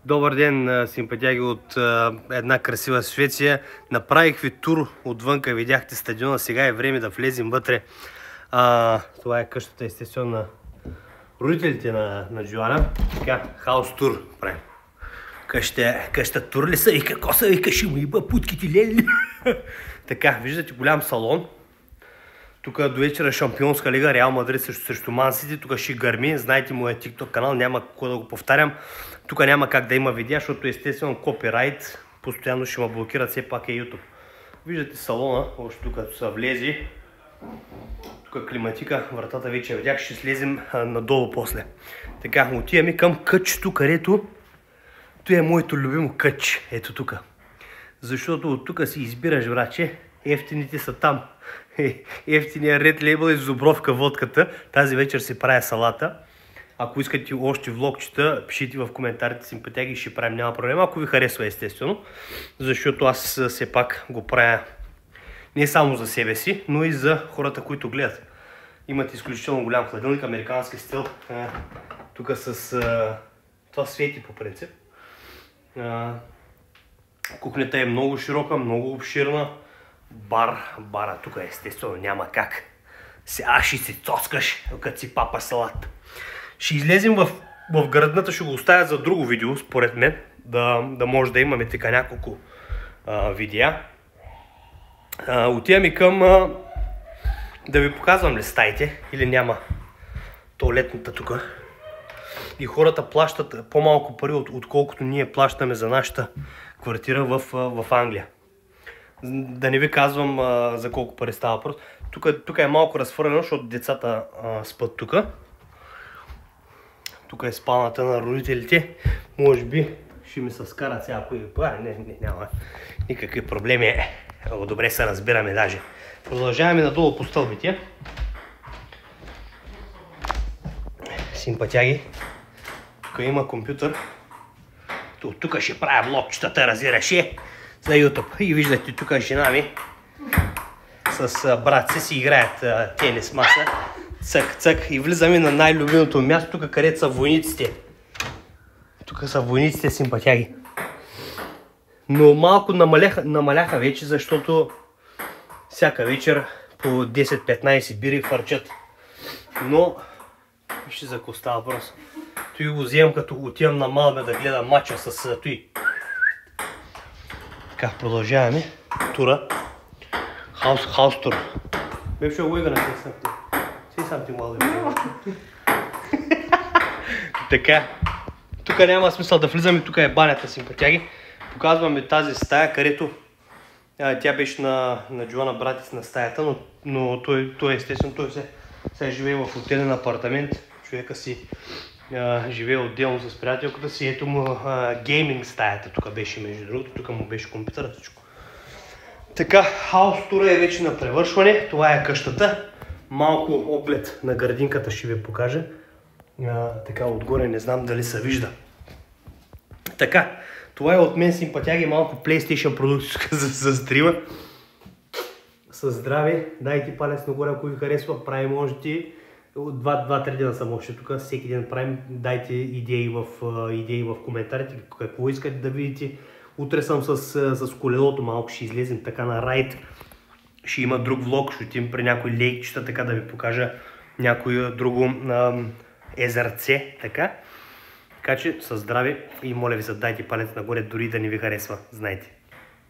Добър ден, симпатяги от една красива Швеция. Направих ви тур отвънка, видяхте стадиона, сега е време да влезем вътре. Това е къщата, естествено, на родителите на Джоана. Така, хаус тур правим. Къща тур ли са? И какво са? Вика, ще му иба путките лели. Така, виждате голям салон. Тук до вечера Шампионска лига, Реал Мадрид срещу Ман Сити. Тук ще гърми, знаете моя TikTok канал, няма какво да го повтарям. Тук няма как да има видеа, защото естествено копирайт постоянно ще ме блокират, все пак е YouTube. Виждате салона, още тук като са влези. Тук климатика, вратата вече видях, ще слезем надолу после. Така, отиваме към кътчето, където то е моето любимо кътче, ето тук. Защото от тук си избираш, братче, ефтините са там. Ефтиния Red Label и Зубровка водката. Тази вечер се правя салата. Ако искате още влогчета, пишите в коментарите, симпатяги, ще правим, няма проблема. Ако ви харесва, естествено. Защото аз все пак го правя не само за себе си, но и за хората, които гледат. Имате изключително голям хладилник, американски стил. Тук с това свети по принцип. Кухнята е много широка, много обширна. Бара тук естествено няма как. Сега ще си цоцкаш, като си папа салат. Ще излезем в градната, ще го оставя за друго видео, според мен. Да може да имаме така няколко видеа. Отиваме към да ви показвам ли стаите, или няма туалетната тук. И хората плащат по-малко пари, отколкото ние плащаме за нашата квартира в Англия. Да не ви казвам за колко пари става въпрос. Тук е малко разфърлено, защото децата спят тук. Тук е спалната на родителите. Може би ще ми се скарат сега, ако няма никакви проблеми. Добре се разбираме даже. Продължаваме надолу по стълбите. Симпатяги. Тук има компютър. Тук ще правя влогчетата, разбираше, за YouTube. И виждате, тук жена ми с брат си играят тенис маса. Цък. И влизаме на най-любимото място, тук където са войниците. Тук са войниците, симпатяги. Но малко намаляха вече, защото всяка вечер по 10-15 бири фърчат. Но вижте за какво става въпрос. Той го вземам като отивам на Малме да гледам матча с той. Така, продължаваме тура. Хаус тур. Maybe we're gonna say something. Say something while we're Така. Тук няма смисъл да влизаме, тук е банята, симпатяги. Показваме тази стая, където тя беше на Джоана братец на стаята, но той естествено, той се живее в отделен апартамент. Човека си живее отделно с приятелката си. Ето му гейминг стаята, тук беше между другото, тук му беше компютъра, всичко. Така, хаус тура е вече на превършване, това е къщата. Малко оглед на градинката ще ви покажа. Така, отгоре не знам дали се вижда. Така, това е от мен, симпатяги, малко PlayStation продукция за стрима. Със здраве, дайте палец нагоре, ако ви харесва, правим можете. 2-3 дена съм още тук, всеки ден правим, дайте идеи в коментарите, какво искате да видите. Утре съм с колелото, малко ще излезем така на райд. Ще има друг влог, ще отидем при някои лейкчета, така да ви покажа някое друго езерце, така. Така че със здраве и моля ви се, дайте палец нагоре, дори да не ви харесва, знайте.